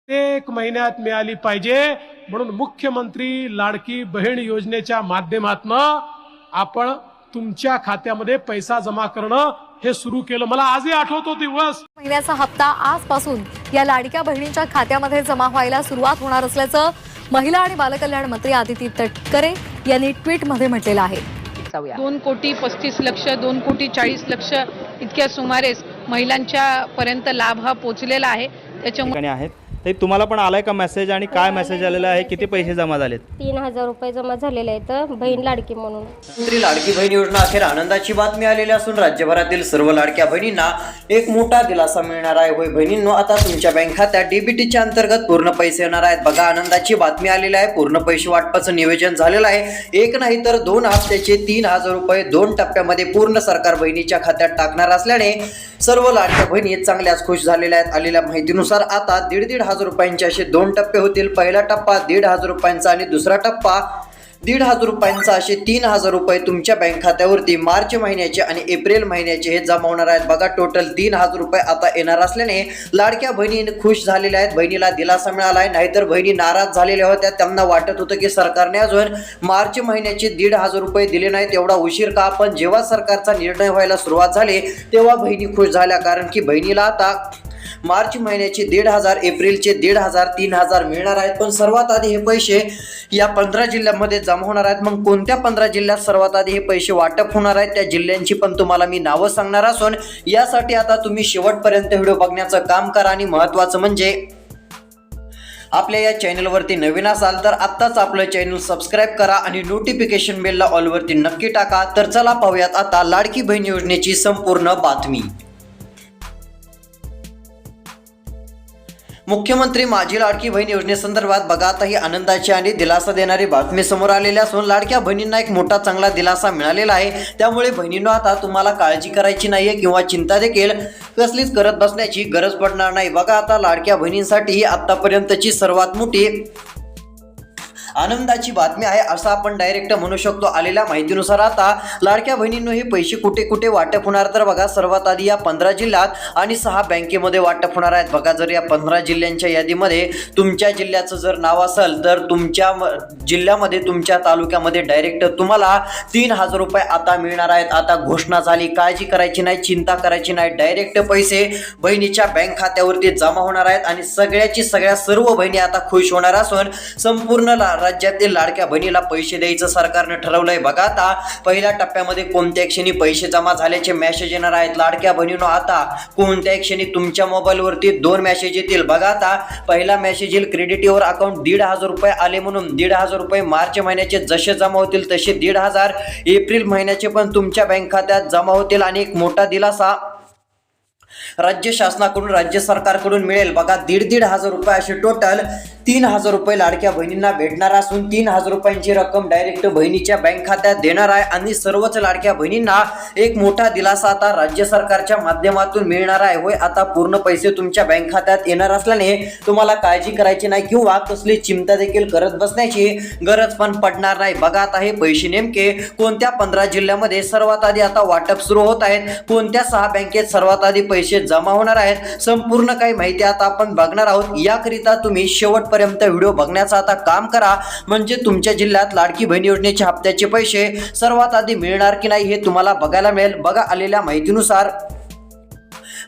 एक महिन्यात मिळाली पाहिजे म्हणून मुख्यमंत्री लाडकी बहीण योजनेच्या माध्यमातून आपण तुमच्या खात्यामध्ये पैसा जमा करणं हे सुरू केलं। मला आजही आठवतो दिवस। महिन्याचा हप्ता आजपासून या लाडक्या बहिणींच्या खात्यामध्ये जमा व्हायला सुरुवात होणार असल्याचं महिला आणि बालकल्याण मंत्री आदिती तटकरे यांनी ट्विटमध्ये म्हटलेलं आहे। 2,35,00,000 2,40,00,000 इतक्या सुमारेस महिलांच्या पर्यंत लाभ हा पोहोचलेला आहे। त्याच्यामुळे आहेत ते तुम्हाला पण आलाय का मेसेज आणि काय मेसेज आलेला आहे, किती पैसे जमा झालेत? 3,000 रुपये जमा झालेले आहेत बहीण लाडकी म्हणून। मंत्री लाडकी बहीण योजना अखेर आनंदाची बातमी आलेली असून राज्यभरातील सर्व लाडक्या बहिणींना एक मोठा दिलासा मिळणार आहे। होय बहिणींनो, आता तुमच्या बँक खात्यात डीबीटीच्या अंतर्गत पूर्ण पैसे येणार आहेत। बघा, आनंदाची बातमी आलेली आहे। पूर्ण पैसे वाटपाचं नियोजन झालेलं आहे। एक नाही तर 2 हप्त्याचे 3,000 रुपये 2 टप्प्यामध्ये पूर्ण सरकार बहिणीच्या खात्यात टाकणार असल्याने सर्व लाडक्या बहिणी चांगल्याच खुश झालेल्या आहेत। आलेल्या माहितीनुसार आता 1,500 रुपयांचे असे 2 टप्पे होतील। पहिला टप्पा 1,500 रुपयांचा आणि दुसरा टप्पा 1,500 रुपयांचा असे 3,000 रुपये तुमच्या बँक खात्यावरती मार्च महिन्याचे आणि एप्रिल महिन्याचे हे जमा होणार आहेत। बघा, टोटल 3,000 रुपये आता येणार असल्याने लाडक्या बहिणी खुश झालेल्या आहेत। बहिणीला दिलासा मिळाला आहे। नाहीतर बहिणी नाराज झालेल्या होत्या। त्यांना वाटत होतं की सरकारने अजून मार्च महिन्याचे 1,500 रुपये दिले नाहीत, एवढा उशीर का? पण जेव्हा सरकारचा निर्णय व्हायला सुरुवात झाली तेव्हा बहिणी खुश झाल्या, कारण की बहिणीला आता मार्च महिन्याचे 1,500, एप्रिलचे 1,500, 3,000 मिळणार आहेत। पण सर्वात आधी हे पैसे या 15 जिल्ह्यांमध्ये जमा होणार आहेत। मग कोणत्या 15 जिल्ह्यात सर्वात आधी हे पैसे वाटप होणार आहेत त्या जिल्ह्यांची पण तुम्हाला मी नावं सांगणार असून यासाठी आता तुम्ही शेवटपर्यंत व्हिडिओ बघण्याचं काम करा। आणि महत्त्वाचं म्हणजे आपल्या या चॅनलवरती नवीन असाल तर आत्ताच आपलं चॅनल सबस्क्राईब करा आणि नोटिफिकेशन बेलला ऑलवरती नक्की टाका। तर चला पाहूयात आता लाडकी बहीण योजनेची संपूर्ण बातमी। मुख्यमंत्री माझी लाडकी बहीण योजनेसंदर्भात बघा, आता ही आनंदाची आणि दिलासा देणारी बातमी समोर आलेली असून लाडक्या बहिणींना एक मोठा चांगला दिलासा मिळालेला आहे। त्यामुळे बहिणींनो, आता तुम्हाला काळजी करायची नाहीये किंवा चिंता देखील कसलीच करत बसण्याची गरज पडणार नाही। बघा, आता लाडक्या बहिणींसाठी ही आतापर्यंतची सर्वात मोठी आनंदाची बातमी आहे असं आपण डायरेक्ट म्हणू शकतो। आलेल्या माहितीनुसार आता लाडक्या बहिणींनो हे पैसे कुठे कुठे वाटप होणार, तर बघा, सर्वात आधी या 15 जिल्ह्यात आणि 6 बँकेमध्ये वाटप होणार आहेत। बघा, जर या 15 जिल्ह्यांच्या यादीमध्ये तुमच्या जिल्ह्याचं जर नाव असेल तर तुमच्या जिल्ह्यामध्ये तुमच्या तालुक्यामध्ये डायरेक्ट तुम्हाला 3,000 रुपये आता मिळणार आहेत। आता घोषणा झाली, काळजी करायची नाही, चिंता करायची नाही, डायरेक्ट पैसे बहिणीच्या बँक खात्यावरती जमा होणार आहेत आणि सगळ्या सर्व बहिणी आता खुश होणार असून संपूर्ण राज्यातील लाडक्या बहिणीला पैसे द्यायचं सरकारने ठरवलंय। बघा, आता पहिल्या टप्प्यामध्ये कोणत्या क्षणी पैसे जमा झाल्याचे मेसेज येणार आहेत। लाडक्या बहिणींनो, आता कोणत्या क्षणी तुमच्या मोबाईलवरती 2 मेसेज येतील। बघा, आता पहिला मेसेज येईल, क्रेडिट युअर अकाउंट 1,500 रुपये आले म्हणून। 1,500 रुपये मार्च महिन्याचे जसे जमा होतील तसे 1,500 एप्रिल महिन्याचे पण तुमच्या बँक खात्यात जमा होतील आणि एक मोठा दिलासा राज्य शासनाकडून, राज्य सरकारकडून मिळेल। बघा, 1,500 रुपये असे टोटल 3,000 रुपये लाडक्या बहिणींना भेटणार असून 3,000 रुपयांची रक्कम डायरेक्ट बहिणीच्या बँक खात्यात देणार आहे आणि सर्वच लाडक्या बहिणींना एक मोठा दिलासा आता राज्य सरकारच्या माध्यमातून मिळणार आहे। होय, आता पूर्ण पैसे तुमच्या बँक खात्यात येणार असल्याने तुम्हाला काळजी करायची नाही किंवा कसली चिंता देखील करत बसण्याची गरज पण पडणार नाही। बघा, आता हे पैसे नेमके कोणत्या 15 जिल्ह्यामध्ये सर्वात आधी आता वाटप सुरू होत आहेत, कोणत्या 6 बँकेत सर्वात आधी पैसे जमा होणार आहेत, संपूर्ण काही माहिती आता आपण बघणार आहोत। याकरिता तुम्ही शेवटपर्यंत व्हिडिओ बघण्याचं आता काम करा, म्हणजे तुमच्या जिल्ह्यात लाडकी बहीण योजनेच्या हप्त्याचे पैसे सर्वात आधी मिळणार की नाही हे तुम्हाला बघायला मिळेल। बघा, आलेल्या माहितीनुसार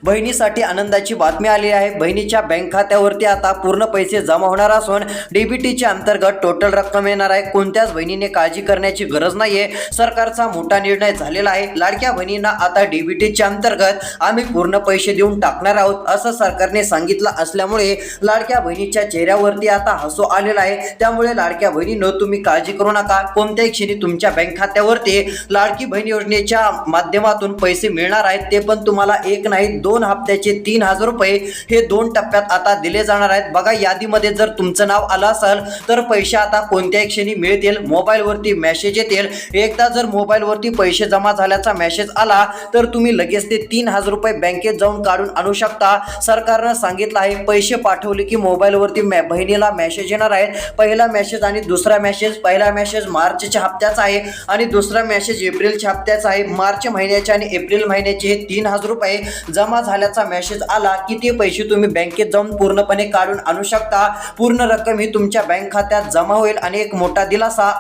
बहिणीसाठी आनंदाची बातमी आली आहे। बहिणीच्या बँक खात्यावरती आता पूर्ण पैसे जमा होणार असून डीबीटीच्या अंतर्गत टोटल रक्कम येणार आहे। कोणत्याच बहिणीने काळजी करण्याची गरज नाहीये, सरकारचा मोठा निर्णय झालेला आहे। लाडक्या बहिणींना आता डीबीटीच्या अंतर्गत आम्ही पूर्ण पैसे देऊन टाकणार आहोत असं सरकारने सांगितलं असल्यामुळे लाडक्या बहिणीच्या चेहऱ्यावरती आता हसू आलेला आहे। त्यामुळे लाडक्या बहिणींनो, तुम्ही काळजी करू नका। कोणत्याही क्षणी तुमच्या बँक खात्यावरती लाडकी बहीण योजनेच्या माध्यमातून पैसे मिळणार आहेत, ते पण तुम्हाला एक नाही 2 हप्त्याचे 3,000 रुपये हे 2 टप्प्यात आता दिले जाणार आहेत। बघा, यादीमध्ये जर तुमचं नाव आलं असेल तर पैसे आता कोणत्याही क्षणी मिळतील, मोबाईलवरती मेसेज येतील। एकदा जर मोबाईलवरती पैसे जमा झाल्याचा मेसेज आला तर तुम्ही लगेच ते 3,000 रुपये बँकेत जाऊन काढून आणू शकता। सरकारनं सांगितलं आहे, पैसे पाठवले की मोबाईलवरती बहिणीला मेसेज येणार आहेत। पहिला मेसेज आणि दुसरा मेसेज, पहिला मेसेज मार्चच्या हप्त्याचा आहे आणि दुसरा मेसेज एप्रिलच्या हप्त्याचा आहे। मार्च महिन्याचे आणि एप्रिल महिन्याचे 3,000 रुपये जमा जमा झाल्याचा मेसेज आला की ते पैसे तुम्ही बँकेत जाऊन पूर्णपणे काढून आणू शकता. पूर्ण रक्कम ही तुमच्या बँक खात्यात जमा होईल आणि एक मोठा दिलासा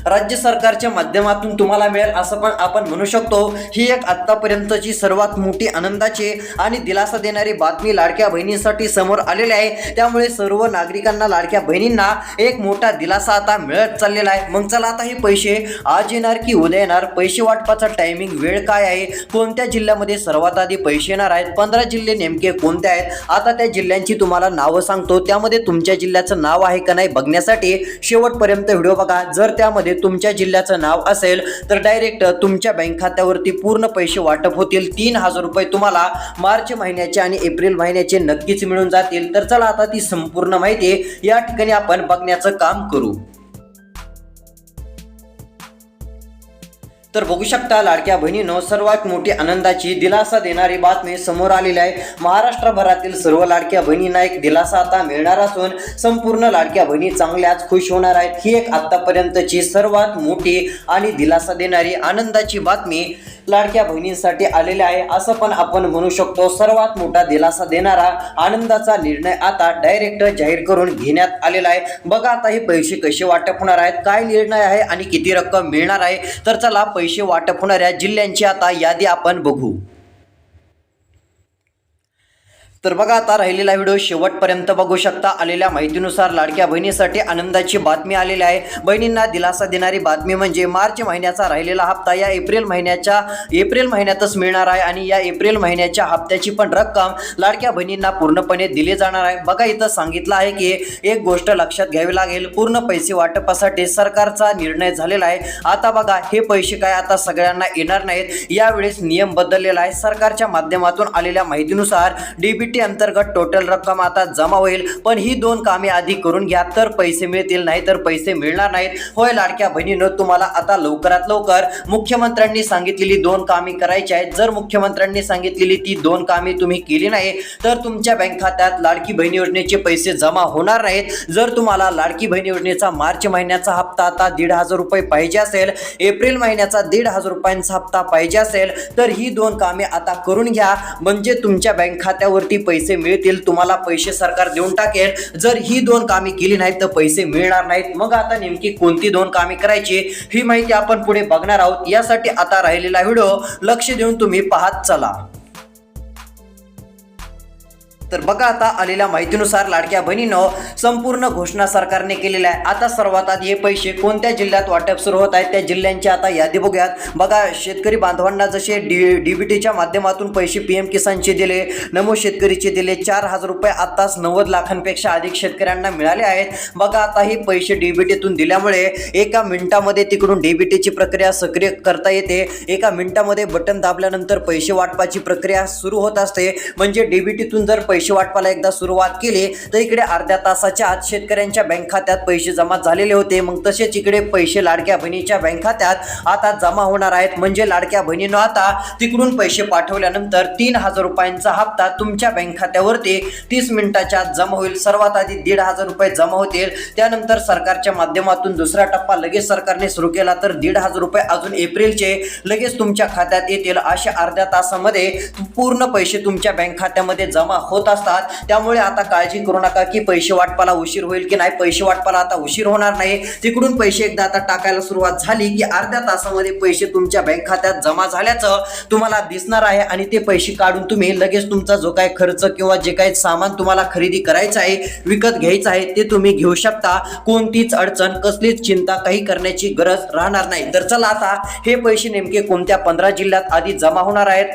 राज्य सरकारच्या माध्यमातून तुम्हाला मिळेल असं पण आपण म्हणू शकतो. ही एक आतापर्यंतची सर्वात मोठी आनंदाची आणि दिलासा देणारी बातमी लाडक्या बहिणींसाठी समोर आलेली आहे. त्यामुळे सर्व नागरिकांना, लाडक्या बहिणींना एक मोठा दिलासा आता मिळत चाललेला आहे. मग चला आता हे पैसे आज येणार की उद्या येणार, पैसे वाटपाचा टायमिंग वेळ काय आहे, कोणत्या जिल्ह्यामध्ये सर्वात आधी पैसे येणार आहेत, 15 जिल्हे नेमके कोणते आहेत, आता त्या जिल्ह्यांची तुम्हाला नावं सांगतो. त्यामध्ये तुमच्या जिल्ह्याचं नाव आहे का नाही बघण्यासाठी शेवटपर्यंत व्हिडिओ बघा. जर त्यामध्ये तुमच्या जिल्ह्याचं नाव असेल तर डायरेक्ट तुमच्या बँक खात्यावरती पूर्ण पैसे वाटप होतील. 3,000 रुपये तुम्हाला मार्च महिन्याचे आणि एप्रिल महिन्याचे नक्कीच मिळून जातील. तर चला आता ती संपूर्ण माहिती या ठिकाणी आपण बघण्याचं काम करू. तर बघू शकता लाडक्या बहिणींनो, सर्वात मोठी आनंदाची दिलासा देणारी बातमी समोर आलेली आहे. महाराष्ट्रभरातील सर्व लाडक्या बहिणींना एक दिलासा आता मिळणार असून संपूर्ण लाडक्या बहिणी चांगल्याच खुश होणार आहेत. ही एक आतापर्यंतची सर्वात मोठी आणि दिलासा देणारी आनंदाची बातमी लाडक्या बहिणींसाठी आलेली आहे असं पण आपण म्हणू शकतो. सर्वात मोठा दिलासा देणारा आनंदाचा निर्णय आता डायरेक्ट जाहीर करून घेण्यात आलेला आहे. बघा आता हे पैसे कसे वाटप होणार आहेत, काय निर्णय आहे आणि किती रक्कम मिळणार आहे. तर चला पैसे वाटप होणाऱ्या जिल्ह्यांची आता यादी आपण बघू. तर बघा आता राहिलेला व्हिडिओ शेवटपर्यंत बघू शकता. आलेल्या माहितीनुसार लाडक्या बहिणीसाठी आनंदाची बातमी आलेली आहे. बहिणींना दिलासा देणारी बातमी म्हणजे मार्च महिन्याचा राहिलेला हप्ता या एप्रिल महिन्यातच मिळणार आहे आणि या एप्रिल महिन्याच्या हप्त्याची पण रक्कम लाडक्या बहिणींना पूर्णपणे दिली जाणार आहे. बघा इथं सांगितलं आहे की एक गोष्ट लक्षात घ्यावी लागेल, पूर्ण पैसे वाटपासाठी सरकारचा निर्णय झालेला आहे. आता बघा हे पैसे काय आता सगळ्यांना येणार नाहीत, यावेळेस नियम बदललेला आहे. सरकारच्या माध्यमातून आलेल्या माहितीनुसार डीबीटी अंतर्गत टोटल रक्कम आता जमा होईल. पण ही 2 कामे आधी करून घ्या तर पैसे मिळतील, नाही तर पैसे मिळणार नाहीत. होय लाडक्या बहिणींनो, तुम्हाला आता लवकरात लवकर मुख्यमंत्र्यांनी सांगितलेली 2 कामे करायची आहेत. जर मुख्यमंत्र्यांनी सांगितलेली ती 2 कामे तुम्ही केली नाही तर तुमच्या बँक खात्यात लाडकी बहीण योजनेचे पैसे जमा होणार नाहीत. जर तुम्हाला लाडकी बहीण योजनेचा मार्च महिन्याचा हप्ता आता 1,500 रुपये पाहिजे असेल, एप्रिल महिन्याचा 1,500 रुपयांचा हप्ता पाहिजे असेल तर ही 2 कामे आता करून घ्या. म्हणजे तुमच्या बँक खात्यावरती पैसे मिळतील, तुम्हाला पैसे सरकार देऊन टाकेल. जर ही 2 कामे केली नाहीत तर पैसे मिळणार नाहीत. मग आता नेमकी कोणती 2 कामे करायची ही माहिती आपण पुढे बघणार आहोत. यासाठी आता राहिलेला व्हिडिओ लक्ष देऊन तुम्ही पाहत चला. तर बघा आता आलेल्या माहितीनुसार लाडक्या बहिणींनो, संपूर्ण घोषणा सरकारने केलेल्या आहे. आता सर्वात आधी हे पैसे कोणत्या जिल्ह्यात वाटप सुरू होत आहेत त्या जिल्ह्यांची आता यादी बघूयात. बघा शेतकरी बांधवांना जसे डीबीटीच्या माध्यमातून पैसे पीएम किसानचे दिले, नमो शेतकरीचे दिले 4,000 रुपये आताच 90 लाखांपेक्षा अधिक शेतकऱ्यांना मिळाले आहेत. बघा आता हे पैसे डीबीटीतून दिल्यामुळे एका मिनिटामध्ये तिकडून डीबीटीची प्रक्रिया सक्रिय करता येते. एका मिनिटामध्ये बटन दाबल्यानंतर पैसे वाटपाची प्रक्रिया सुरू होत असते. म्हणजे डीबीटीतून जर पैसे वाटपाला एकदा सुरुवात केली तर इकडे अर्ध्या तासाच्या आत शेतकऱ्यांच्या बँक खात्यात पैसे जमा झालेले होते. मग तसेच इकडे पैसे लाडक्या बहिणीच्या बँक खात्यात आता जमा होणार आहेत. म्हणजे लाडक्या बहिणीनं आता तिकडून पैसे पाठवल्यानंतर 3,000 रुपयांचा हप्ता तुमच्या बँक खात्यावरती 30 मिनिटाच्या आत जमा होईल. सर्वात आधी 1,500 रुपये जमा होतील. त्यानंतर सरकारच्या माध्यमातून दुसरा टप्पा लगेच सरकारने सुरू केला तर 1,500 रुपये अजून एप्रिलचे लगेच तुमच्या खात्यात येतील. अशा अर्ध्या तासामध्ये पूर्ण पैसे तुमच्या बँक खात्यामध्ये जमा होत असतात. त्यामुळे आता काळजी करू नका की पैसे वाटपाला उशीर होईल की नाही. पैसे वाटपाला आता उशीर होणार नाही. तिकडून पैसे एकदा आता टाकायला सुरुवात झाली की अर्ध्या तासामध्ये पैसे तुमच्या बँक खात्यात जमा झाल्याचं तुम्हाला दिसणार आहे आणि ते पैसे काढून तुम्ही लगेच तुमचा जो काही खर्च किंवा जे काही सामान तुम्हाला खरेदी करायचं आहे, विकत घ्यायचं आहे ते तुम्ही घेऊ शकता. कोणतीच अडचण, कसलीच चिंता काही करण्याची गरज राहणार नाही. तर चला आता हे पैसे नेमके कोणत्या 15 जिल्ह्यात आधी जमा होणार आहेत,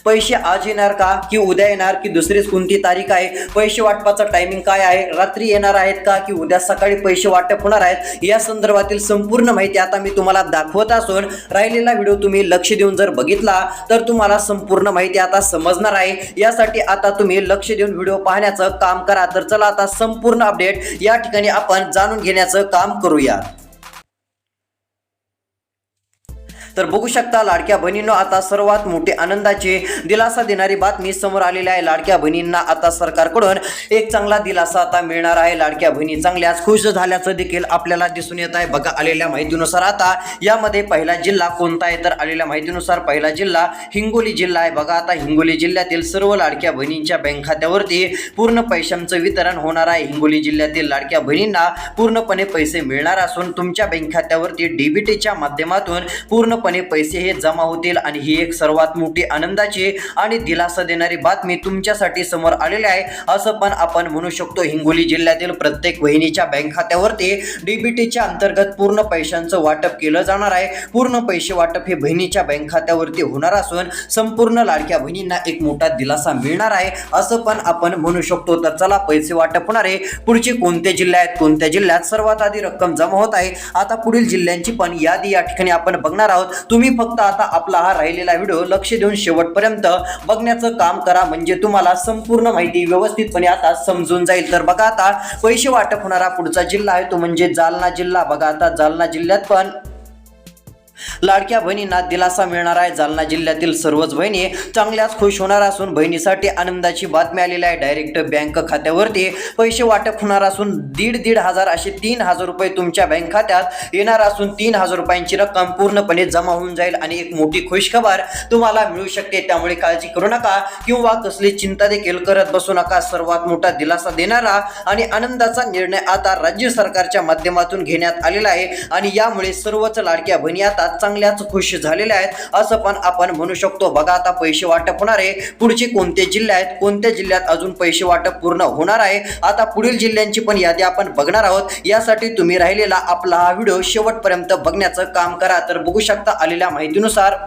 पैसे आज येणार का की उद्या येणार की दुसरीच कोणती तारीख आहे, पैसे वाटपाचं टायमिंग काय आहे, रात्री येणार आहेत का की उद्या सकाळी पैसे वाटप होणार आहेत, या संदर्भातील संपूर्ण माहिती आता मी तुम्हाला दाखवत असून राहिलेला व्हिडिओ तुम्ही लक्ष देऊन जर बघितला तर तुम्हाला संपूर्ण माहिती आता समजणार आहे. यासाठी आता तुम्ही लक्ष देऊन व्हिडिओ पाहण्याचं काम करा. तर चला आता संपूर्ण अपडेट या ठिकाणी आपण जाणून घेण्याचं काम करूया. तर बघू शकता लाडक्या बहिणींनो, आता सर्वात मोठी आनंदाची दिलासा देणारी बातमी समोर आलेली आहे. लाडक्या बहिणींना आता सरकारकडून एक चांगला दिलासा आता मिळणार आहे. लाडक्या बहिणी चांगल्याच खुश झाल्याचं देखील आपल्याला दिसून येत आहे. बघा आलेल्या माहितीनुसार आता यामध्ये पहिला जिल्हा कोणता आहे, तर आलेल्या माहितीनुसार पहिला जिल्हा हिंगोली जिल्हा आहे. बघा आता हिंगोली जिल्ह्यातील सर्व लाडक्या बहिणींच्या बँक खात्यावरती पूर्ण पैशांचं वितरण होणार आहे. हिंगोली जिल्ह्यातील लाडक्या बहिणींना पूर्णपणे पैसे मिळणार असून तुमच्या बँक खात्यावरती डीबीटीच्या माध्यमातून पूर्णपणे पैसे हे जमा होतील आणि ही एक सर्वात मोठी आनंदाची आणि दिलासा देणारी बातमी तुमच्यासाठी समोर आलेली आहे असं पण आपण म्हणू शकतो. हिंगोली जिल्ह्यातील प्रत्येक बहिणीच्या बँक खात्यावरती डीबीटीच्या अंतर्गत पूर्ण पैशांचं वाटप केलं जाणार आहे. पूर्ण पैसे वाटप हे बहिणीच्या बँक खात्यावरती होणार असून संपूर्ण लाडक्या बहिणींना एक मोठा दिलासा मिळणार आहे असं पण आपण म्हणू शकतो. तर चला पैसे वाटप होणारे पुढचे कोणते जिल्हे आहेत, कोणत्या जिल्ह्यात सर्वात आधी रक्कम जमा होत आहे, आता पुढील जिल्ह्यांची पण यादी या ठिकाणी आपण बघणार आहोत. तुम्ही फक्त आता आपला हा राहिलेला व्हिडिओ लक्ष देऊन शेवटपर्यंत बघण्याचं काम करा, म्हणजे तुम्हाला संपूर्ण माहिती व्यवस्थितपणे आता समजून जाईल. तर बघा आता पैसे वाटप होणारा पुढचा जिल्हा आहे तो म्हणजे जालना जिल्हा. बघा आता जालना जिल्ह्यात पण लाडक्या बहिणींना दिलासा मिळणार आहे. जालना जिल्ह्यातील सर्वच बहिणी चांगल्याच खुश होणार असून बहिणीसाठी आनंदाची बातमी आलेली आहे. डायरेक्ट बँक खात्यावरती पैसे वाटप होणार असून दीड हजार असे 3,000 रुपये तुमच्या बँक खात्यात येणार असून 3,000 रुपयांची रक्कम पूर्णपणे जमा होऊन जाईल आणि एक मोठी खुशखबर तुम्हाला मिळू शकते. त्यामुळे काळजी करू नका किंवा कसली चिंता देखील करत बसू नका. सर्वात मोठा दिलासा देणारा आणि आनंदाचा निर्णय आता राज्य सरकारच्या माध्यमातून घेण्यात आलेला आहे आणि यामुळे सर्वच लाडक्या बहिणी आता चांगल्याच खुश झालेल्या आहेत असं पण आपण म्हणू शकतो. बघा आता पैसे वाटप होणारे पुढचे कोणते जिल्हे आहेत, कोणत्या जिल्ह्यात अजून पैसे वाटप पूर्ण होणार आहे, आता पुढील जिल्ह्यांची पण यादी आपण बघणार आहोत. यासाठी तुम्ही राहिलेला आपला हा व्हिडिओ शेवटपर्यंत बघण्याचं काम करा. तर बघू शकता आलेल्या माहितीनुसार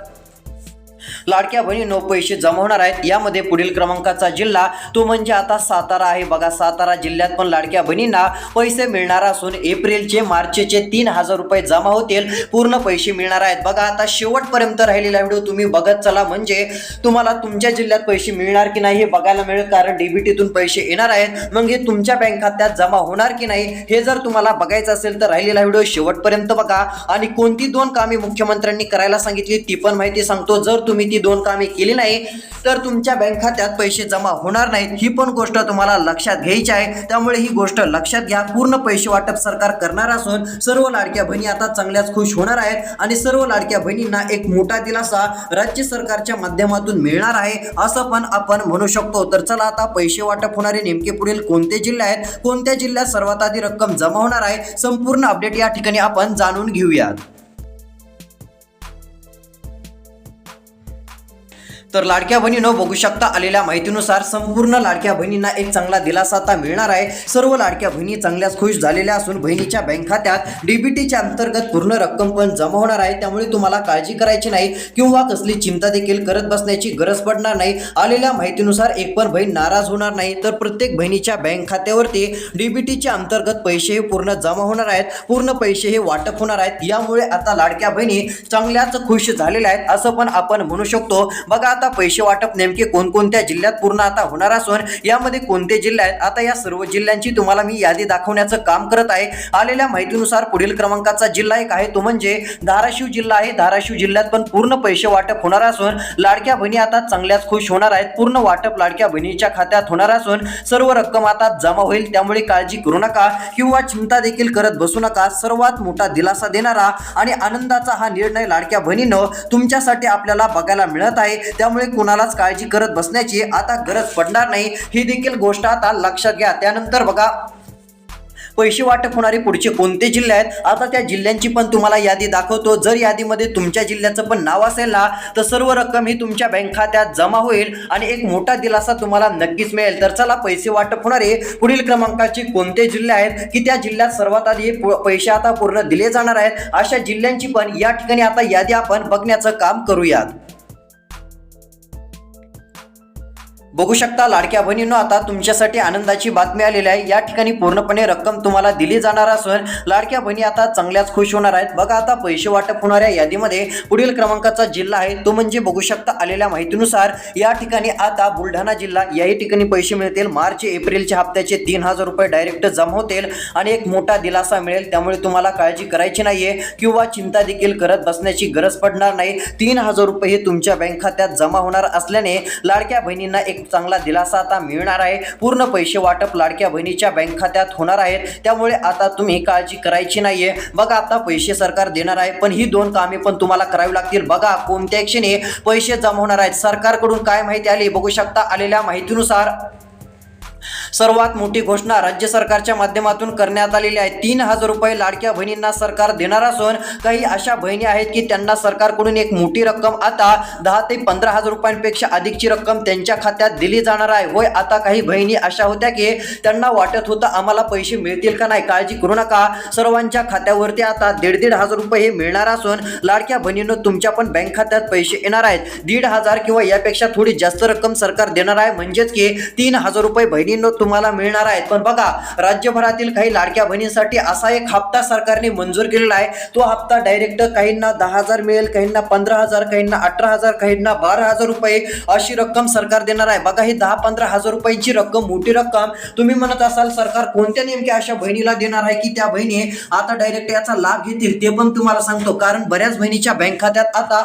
लाडक्या बहिणींनो पैसे जमा होणार आहेत. यामध्ये पुढील क्रमांकाचा जिल्हा तो म्हणजे आता सातारा आहे. बघा सातारा जिल्ह्यात पण लाडक्या बहिणींना पैसे मिळणार असून एप्रिलचे मार्चचे 3,000 रुपये जमा होतील, पूर्ण पैसे मिळणार आहेत. बघा आता शेवटपर्यंत राहिलेला व्हिडिओ तुम्ही बघत चला, म्हणजे तुम्हाला तुमच्या जिल्ह्यात पैसे मिळणार की नाही हे बघायला मिळेल, कारण डीबीटीतून पैसे येणार आहेत. मग हे तुमच्या बँक खात्यात जमा होणार की नाही हे जर तुम्हाला बघायचं असेल तर राहिलेला व्हिडिओ शेवटपर्यंत बघा. आणि कोणती 2 कामे मुख्यमंत्र्यांनी करायला सांगितली ती पण माहिती सांगतो. जर तुम्ही ती 2 कामे केली नाही तर तुमच्या बँक खात्यात पैसे जमा होणार नाहीत, ही पण गोष्ट तुम्हाला लक्षात घ्यायची आहे. त्यामुळे ही गोष्ट लक्षात घ्या. पूर्ण पैसे वाटप सरकार करणार असून सर्व लाडक्या बहिणी आता चांगल्याच खुश होणार आहेत आणि सर्व लाडक्या बहिणींना एक मोठा दिलासा राज्य सरकारच्या माध्यमातून मिळणार आहे असं पण आपण म्हणू शकतो. तर चला आता पैसे वाटप होणारे नेमके पुढील कोणते जिल्हे आहेत, कोणत्या जिल्ह्यात सर्वात आधी रक्कम जमा होणार आहे, संपूर्ण अपडेट या ठिकाणी आपण जाणून घेऊयात. तर लाडक्या बहिणींनो बघू शकता आलेल्या माहितीनुसार संपूर्ण लाडक्या बहिणींना एक चांगला दिलासा आता मिळणार आहे. सर्व लाडक्या बहिणी चांगल्याच खुश झालेल्या असून बहिणीच्या बँक खात्यात डीबीटीच्या अंतर्गत पूर्ण रक्कम पण जमा होणार आहे. त्यामुळे तुम्हाला काळजी करायची नाही किंवा कसली चिंता देखील करत बसण्याची गरज पडणार नाही. आलेल्या माहितीनुसार एक पण बहीण नाराज होणार नाही, तर प्रत्येक बहिणीच्या बँक खात्यावरती डीबीटीच्या अंतर्गत पैसे हे पूर्ण जमा होणार आहेत, पूर्ण पैसे हे वाटप होणार आहेत. यामुळे आता लाडक्या बहिणी चांगल्याच खुश झालेल्या आहेत असं पण आपण म्हणू शकतो. बघा आता पैसे वाटप नेमके कोणकोणत्या जिल्ह्यात पूर्ण आता होणार असून यामध्ये कोणते जिल्हे आहेत, आता या सर्व जिल्ह्यांची तुम्हाला मी यादी दाखवण्याचं काम करत आहे. आलेल्या माहितीनुसार पुढील क्रमांकाचा जिल्हा एक आहे तो म्हणजे धाराशिव जिल्हा आहे. धाराशिव जिल्ह्यात पण पूर्ण पैसे वाटप होणार असून लाडक्या बहिणी आता चांगल्याच खुश होणार आहेत. पूर्ण वाटप लाडक्या बहिणीच्या खात्यात होणार असून सर्व रक्कम आता जमा होईल. त्यामुळे काळजी करू नका किंवा चिंता देखील करत बसू नका. सर्वात मोठा दिलासा देणारा आणि आनंदाचा हा निर्णय लाडक्या बहिणींनो तुमच्यासाठी आपल्याला बघायला मिळत आहे. त्यामुळे कुणालाच काळजी करत बसण्याची आता गरज पडणार नाही, ही देखील गोष्ट आता लक्षात घ्या. त्यानंतर बघा पैसे वाटप होणारे पुढचे कोणते जिल्हे आहेत, आता त्या जिल्ह्यांची पण तुम्हाला यादी दाखवतो. जर यादीमध्ये तुमच्या जिल्ह्याचं पण नाव असेल ना तर सर्व रक्कम ही तुमच्या बँक खात्यात जमा होईल आणि एक मोठा दिलासा तुम्हाला नक्कीच मिळेल. तर चला पैसे वाटप होणारे पुढील क्रमांकाचे कोणते जिल्हे आहेत की त्या जिल्ह्यात सर्वात आधी पैसे आता पूर्ण दिले जाणार आहेत, अशा जिल्ह्यांची पण या ठिकाणी आता यादी आपण बघण्याचं काम करूयात. बघू शकता लाडक्या बहिणींनो, आता तुमच्यासाठी आनंदाची बातमी आलेली आहे। या ठिकाणी पूर्णपणे रक्कम तुम्हाला दिली जाणार असून लाडक्या बहिणी आता चांगल्याच खुश होणार आहेत। बघा आता पैसे वाटप होणाऱ्या यादीमध्ये पुढील क्रमांकाचा जिल्हा आहे तो म्हणजे बघू शकता आलेल्या माहितीनुसार या ठिकाणी आता बुलढाणा जिल्हा, याही ठिकाणी पैसे मिळतील। मार्च एप्रिलच्या हप्त्याचे 3000 रुपये डायरेक्ट जमा होतील आणि एक मोठा दिलासा मिळेल। त्यामुळे तुम्हाला काळजी करायची नाहीये किंवा चिंता देखील करत बसण्याची गरज पडणार नाही। 3000 रुपये हे तुमच्या बँक खात्यात जमा होणार असल्याने लाडक्या बहिणींना एक चांगला दिलासा आता मिळणार आहे। पूर्ण पैसे वाटप लाडक्या बहिणीच्या बँक खात्यात होणार आहेत, त्यामुळे आता तुम्ही काळजी करायची नाहीये। बघा आता पैसे सरकार देणार आहे, पण ही दोन कामे पण तुम्हाला करावी लागतील। बघा कोणत्या क्षणी पैसे जमा होणार आहेत, सरकारकडून काय माहिती आली बघू शकता आलेल्या माहितीनुसार सर्वात मोठी घोषणा राज्य सरकारच्या माध्यमातून करण्यात आलेली आहे। 3000 रुपये लाडक्या बहिणींना सरकार देणार असून काही अशा बहिणी आहेत की त्यांना सरकारकडून एक मोठी रक्कम आता 10 ते 15,000 रुपयांपेक्षा अधिकची रक्कम त्यांच्या खात्यात दिली जाणार आहे। होय, आता काही बहिणी अशा होत्या की त्यांना वाटत होतं आम्हाला पैसे मिळतील का नाही, काळजी करू नका, सर्वांच्या खात्यावरती आता 1,500 रुपये हे मिळणार असून लाडक्या बहिणींनो तुमच्या पण बँक खात्यात पैसे येणार आहेत। 1,500 किंवा यापेक्षा थोडी जास्त रक्कम सरकार देणार आहे, म्हणजेच की 3000 रुपये बहिणींनो तुम्हाला मिळणार आहेत। पण बघा राज्यभरातील काही लाडक्या बहिणींसाठी असा एक हप्ता सरकारने मंजूर केलेला आहे। तो हप्ता डायरेक्ट काहींना 10,000 मिळेल, काहींना 15,000, काहींना 18,000, काहींना 12,000 रुपये अशी रक्कम सरकार देणार आहे। बघा ही 10-15,000 रुपयांची रक्कम, मोठी रक्कम, तुम्ही म्हणत असाल सरकार कोणत्या नेमक्या अशा बहिणीला देणार आहे की त्या बहिणी आता डायरेक्ट याचा लाभ घेतील, ते पण तुम्हाला सांगतो। कारण बऱ्याच बहिणीच्या बँक खात्यात आता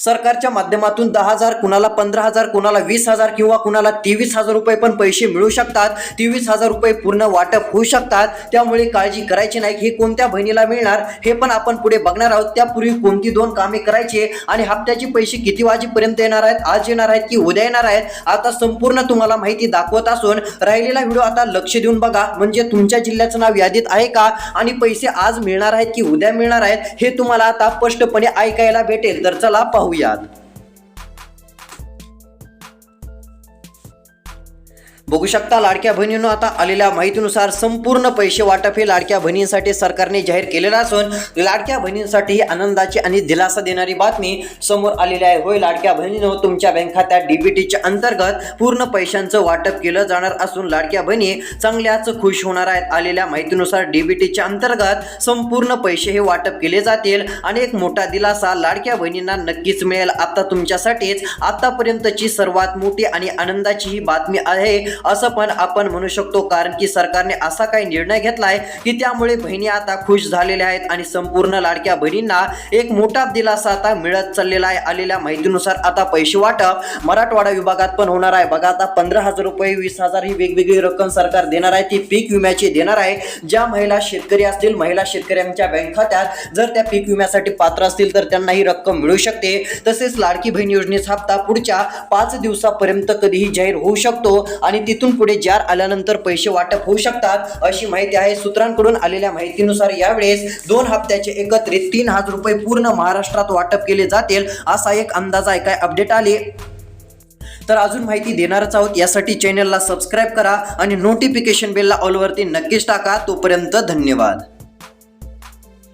सरकारच्या माध्यमातून 10,000, कुणाला 15,000, कुणाला 20,000 किंवा कुणाला 23,000 रुपये पण पैसे मिळू शकतात। 23,000 रुपये पूर्ण वाटप होऊ शकतात, त्यामुळे काळजी करायची नाही। हे कोणत्या बहिणीला मिळणार हे पण आपण पुढे बघणार आहोत। त्यापूर्वी कोणती दोन कामे करायची आणि हप्त्याचे पैसे किती वाजेपर्यंत येणार आहेत, आज येणार आहेत की उद्या येणार आहेत, आता संपूर्ण तुम्हाला माहिती दाखवत असून राहिलेला व्हिडिओ आता लक्ष देऊन बघा, म्हणजे तुमच्या जिल्ह्याचं नाव यादीत आहे का आणि पैसे आज मिळणार आहेत की उद्या मिळणार आहेत हे तुम्हाला आता स्पष्टपणे ऐकायला भेटेल। तर चला पाहूयात। बघू शकता लाडक्या बहिणींनो, आता आलेल्या माहितीनुसार संपूर्ण पैसे वाटप हे लाडक्या बहिणींसाठी सरकारने जाहीर केलेलं असून लाडक्या बहिणींसाठी आनंदाची आणि दिलासा देणारी बातमी समोर आलेली आहे। होय लाडक्या बहिणींनो, तुमच्या बँक खात्यात डीबीटीच्या अंतर्गत पूर्ण पैशांचं वाटप केलं जाणार असून लाडक्या बहिणी चांगल्याच खुश होणार आहेत। आलेल्या माहितीनुसार डीबीटीच्या अंतर्गत संपूर्ण पैसे हे वाटप केले जातील आणि एक मोठा दिलासा लाडक्या बहिणींना नक्कीच मिळेल। आता तुमच्यासाठीच आतापर्यंतची सर्वात मोठी आणि आनंदाची ही बातमी आहे असं पण आपण म्हणू शकतो, कारण की सरकारने असा काही निर्णय घेतलाय की त्यामुळे बहिणी आता खुश झालेल्या आहेत आणि संपूर्ण लाडक्या बहिणींना एक मोठा दिलासा आता मिळत चाललेला आहे। आलेल्या माहितीनुसार आता पैसे वाटप मराठवाडा विभागात पण होणार आहे। बघा आता 15,000 रुपये, 20,000 ही वेगवेगळी रक्कम सरकार देणार आहे, ती पीक विम्याची देणार आहे। ज्या महिला शेतकरी असतील, महिला शेतकऱ्यांच्या बँक खात्यात जर त्या पीक विम्यासाठी पात्र असतील तर त्यांना ही रक्कम मिळू शकते। तसेच लाडकी बहीण योजनेचा हप्ता पुढच्या 5 दिवसापर्यंत कधीही जाहीर होऊ शकतो आणि तिथून पुढे जार आल्यानंतर पैसे वाटप होऊ शकतात अशी माहिती आहे। सूत्रांकडून आलेल्या माहितीनुसार यावेळेस 2 हप्त्याचे एकत्रित 3000 रुपये पूर्ण महाराष्ट्रात वाटप केले जातील असा एक अंदाज आहे। काय अपडेट आली तर अजून माहिती देणारच आहोत। यासाठी चॅनलला सबस्क्राईब करा आणि नोटिफिकेशन बेलला ऑल वरती नक्कीच टाका। तोपर्यंत धन्यवाद।